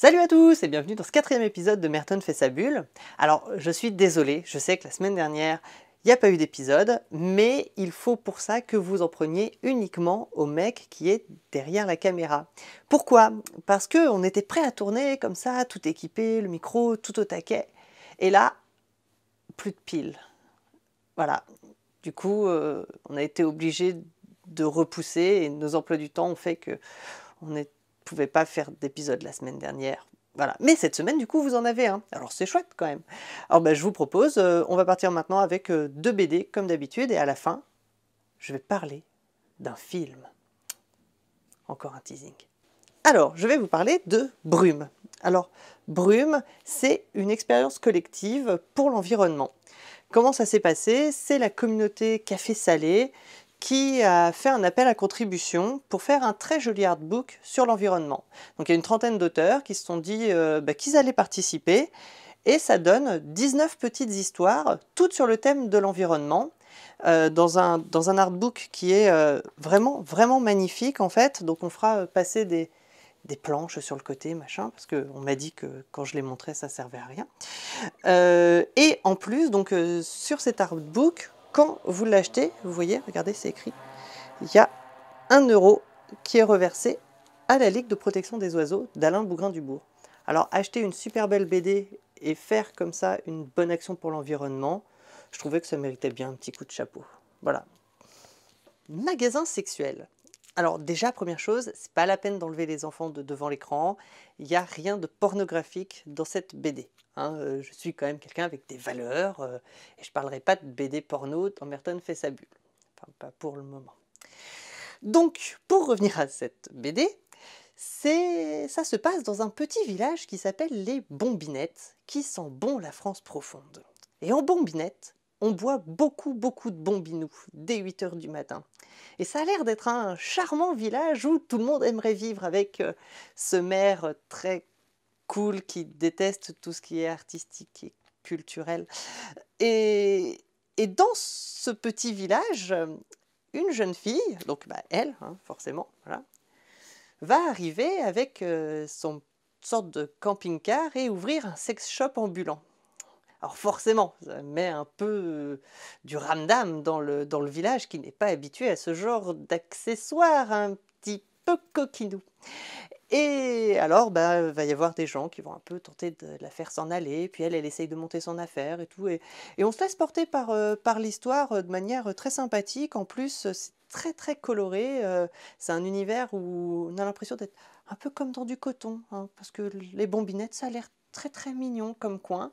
Salut à tous et bienvenue dans ce 4e épisode de Merton fait sa bulle. Alors, je suis désolé, je sais que la semaine dernière, il n'y a pas eu d'épisode, mais il faut pour ça que vous en preniez uniquement au mec qui est derrière la caméra. Pourquoi? Parce qu'on était prêt à tourner comme ça, tout équipé, le micro, tout au taquet. Et là, plus de piles. Voilà. Du coup, on a été obligé de repousser et nos emplois du temps ont fait qu'on ne pouvait pas faire d'épisode la semaine dernière. Voilà. Mais cette semaine, du coup, vous en avez un. Alors, c'est chouette quand même. Alors, je vous propose, on va partir maintenant avec 2 BD, comme d'habitude, et à la fin, je vais parler d'un film. Encore un teasing. Alors, je vais vous parler de Brume. Alors, Brume, c'est une expérience collective pour l'environnement. Comment ça s'est passé? C'est la communauté Café Salé qui a fait un appel à contribution pour faire un très joli artbook sur l'environnement. Donc il y a une trentaine d'auteurs qui se sont dit qu'ils allaient participer et ça donne 19 petites histoires, toutes sur le thème de l'environnement, dans un artbook qui est vraiment magnifique en fait. Donc on fera passer des planches sur le côté, machin, parce qu'on m'a dit que quand je les montrais, ça servait à rien. Et en plus, donc sur cet artbook, quand vous l'achetez, vous voyez, regardez, c'est écrit, il y a 1 euro qui est reversé à la Ligue de protection des oiseaux d'Alain Bougrain-Dubourg. Alors, acheter une super belle BD et faire comme ça une bonne action pour l'environnement, je trouvais que ça méritait bien un petit coup de chapeau. Voilà. Magasin sexuel. Alors déjà, première chose, c'est pas la peine d'enlever les enfants de devant l'écran. Il n'y a rien de pornographique dans cette BD. Je suis quand même quelqu'un avec des valeurs et je ne parlerai pas de BD porno dans Merton fait sa bulle. Enfin, pas pour le moment. Donc, pour revenir à cette BD, ça se passe dans un petit village qui s'appelle les Bombinettes, qui sent bon la France profonde. Et en Bombinette, on boit beaucoup de bombinous dès 8 h du matin. Et ça a l'air d'être un charmant village où tout le monde aimerait vivre avec ce maire très cool qui déteste tout ce qui est artistique et culturel. Et dans ce petit village, une jeune fille, donc elle, forcément, voilà, va arriver avec son sorte de camping-car et ouvrir un sex shop ambulant. Alors forcément, ça met un peu du ramdam dans le village qui n'est pas habitué à ce genre d'accessoires un petit peu coquinou. Et alors, va y avoir des gens qui vont un peu tenter de la faire s'en aller, puis elle essaye de monter son affaire et tout. Et on se laisse porter par l'histoire de manière très sympathique. En plus, c'est très coloré. C'est un univers où on a l'impression d'être un peu comme dans du coton, parce que les Bombinettes, ça a l'air très mignon comme coin.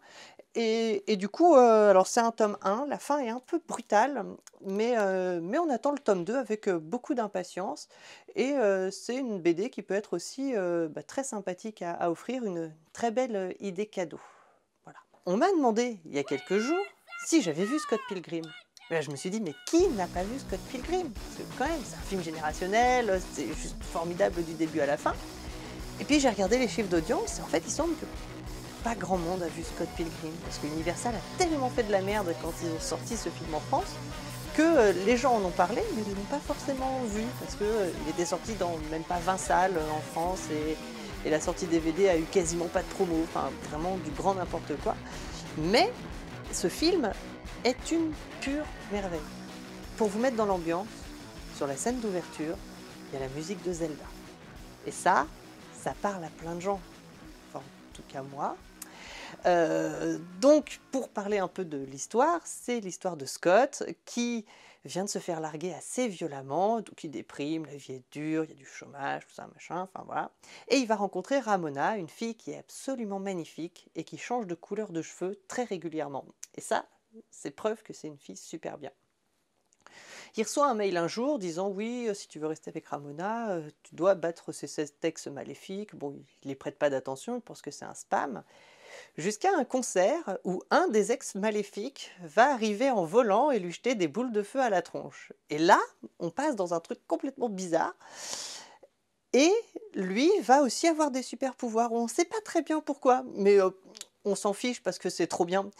Et du coup, alors c'est un tome 1, la fin est un peu brutale, mais on attend le tome 2 avec beaucoup d'impatience. Et c'est une BD qui peut être aussi très sympathique à offrir, une très belle idée cadeau. Voilà. On m'a demandé il y a quelques jours si j'avais vu Scott Pilgrim. Et là, je me suis dit, mais qui n'a pas vu Scott Pilgrim? Parce que quand même, c'est un film générationnel, c'est juste formidable du début à la fin. Et puis j'ai regardé les chiffres d'audience, et en fait, il semble que pas grand monde a vu Scott Pilgrim, parce que Universal a tellement fait de la merde quand ils ont sorti ce film en France, que les gens en ont parlé, mais ils ne l'ont pas forcément vu, parce qu'il était sorti dans même pas 20 salles en France, et la sortie DVD a eu quasiment pas de promo, enfin vraiment du grand n'importe quoi. Mais ce film est une pure merveille. Pour vous mettre dans l'ambiance, sur la scène d'ouverture, il y a la musique de Zelda. Et ça parle à plein de gens. Enfin, en tout cas moi. Donc, pour parler un peu de l'histoire, c'est l'histoire de Scott qui vient de se faire larguer assez violemment, donc il déprime, la vie est dure, il y a du chômage, tout ça, machin, enfin voilà. Et il va rencontrer Ramona, une fille qui est absolument magnifique et qui change de couleur de cheveux très régulièrement. Et ça, c'est preuve que c'est une fille super bien. Il reçoit un mail un jour disant « Oui, si tu veux rester avec Ramona, tu dois battre ces 16 textes maléfiques. » Bon, il ne prête pas d'attention, il pense que c'est un spam. Jusqu'à un concert où un des ex maléfiques va arriver en volant et lui jeter des boules de feu à la tronche. Et là, on passe dans un truc complètement bizarre. Et lui va aussi avoir des super pouvoirs. On ne sait pas très bien pourquoi, mais on s'en fiche parce que c'est trop bien.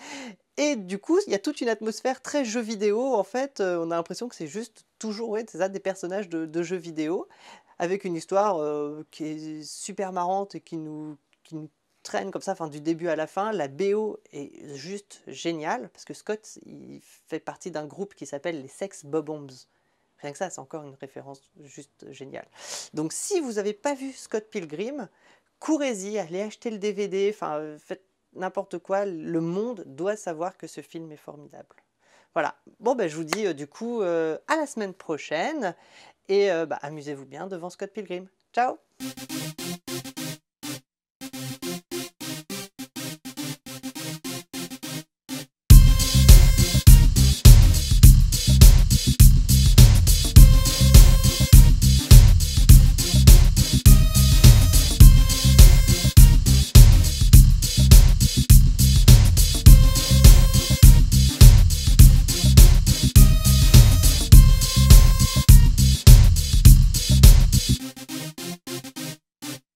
Et du coup, il y a toute une atmosphère très jeu vidéo. En fait, on a l'impression que c'est juste toujours c'est ça, des personnages de jeux vidéo, avec une histoire qui est super marrante et qui qui nous traîne comme ça, enfin, du début à la fin. La BO est juste géniale, parce que Scott, il fait partie d'un groupe qui s'appelle les Sex Bob-ombs. Rien que ça, c'est encore une référence juste géniale. Donc si vous n'avez pas vu Scott Pilgrim, courez-y, allez acheter le DVD, enfin, faites n'importe quoi, le monde doit savoir que ce film est formidable. Voilà, bon ben je vous dis du coup à la semaine prochaine, et amusez-vous bien devant Scott Pilgrim. Ciao!